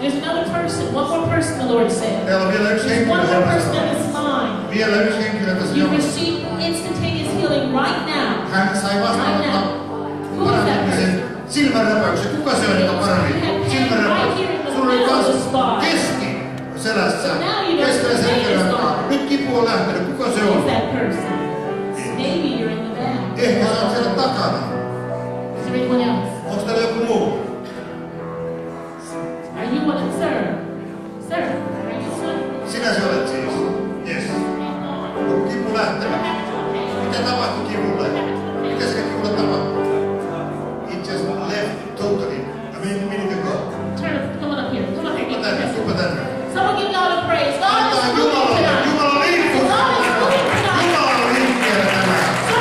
There's another person, one more person the Lord said. Täällä on vielä yksi There's henkilö one more person sellaisella. in this line. Vielä yksi henkilö tässä You jonossa. receive instantaneous healing right now. Hän sai Right vastaanottaa now. Who is that parantamisen person? silmänräpäyksen. Kuka se on, joka parani? Silmänräpäyksen. Sulla oli kans keski selässä. Keskellä selkäräntaa. Nyt kipu on lähtenyt. Kuka se Who is on? that person? Maybe you're in the back. Ehkä sä oot siellä takana. Is there anyone else? Onko täällä joku muu? Are you one of sir? Sir, are you son? Sinä se olet siis. Yes. Onko kipu lähtenyt? Mitä tapahtui kivulle? Mitä sille kivulle tapahtui? It just left totally. I mean, minute ago. Turn, come on up here. Come up here. Tuppa tänne, tuppa tänne. Someone give God a praise. God is Antaa moving Jumalalle. tonight. Jumala liikkuu. God is moving tonight. Jumala on liikkeellä tänään. Sir,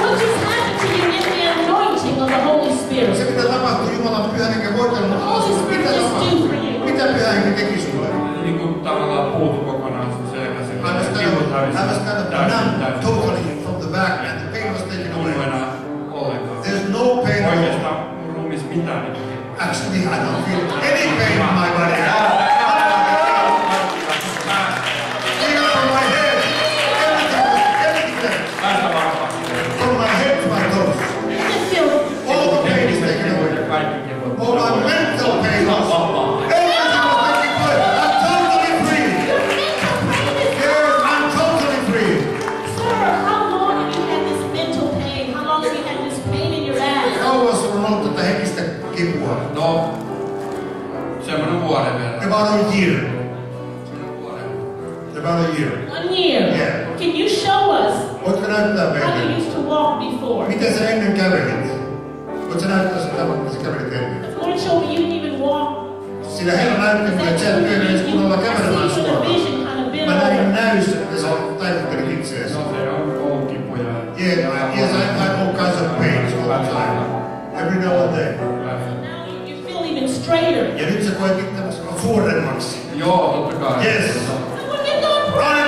what just happened to you in the anointing of the Holy Spirit? Se mitä tapahtui Jumalan pyhän hengen voitellut. Mitä tapahtui? Mitä pyhä henki teki sulle? Niin kuin tavallaan puutu kokonaan selkäsi. I was kind of numb totally from the back and the pain was taken away. Ollenkaan. There's no pain at all. Oikeastaan mun ruumiissa mitään ei teki. Actually, I don't feel any pain in my body. Even from my head, everything there. Päästä varmasti. From my head to my toes. You can feel All the pain is taken away. Kaikki kivut. All my mental pain also. Everything was taken away. I'm totally free. your mental pain is Yes, I'm totally free. Sir, how long have you had this mental pain? How long have you had this pain in your ass? Kauan sulla on ollut tätä henkistä kipua? No, semmoinen vuoden verran. About a year. Semmoinen vuoden. About a year. 1 year. Yeah. Can you show us Voitko näyttää how you meille? used to walk before? Miten sä ennen kävelit? Voitko näyttää sen tavan, miten sä kävelit ennen? The Lord showed me you didn't even walk. Sillä Herra näytti mulle, että sä et kyennyt edes kunnolla kävelemään I see you in a suoraan. vision kind of bent Mä näin over. näyssä, että sä taivuttelit itseäsi. No se on ollut kipuja. Yes, I had all kinds of pains all the time. Every now and then. Now you feel even straighter. Ja nyt sä koet itseäsi suoremmaksi. Joo, totta kai. Yes. Someone give God praise.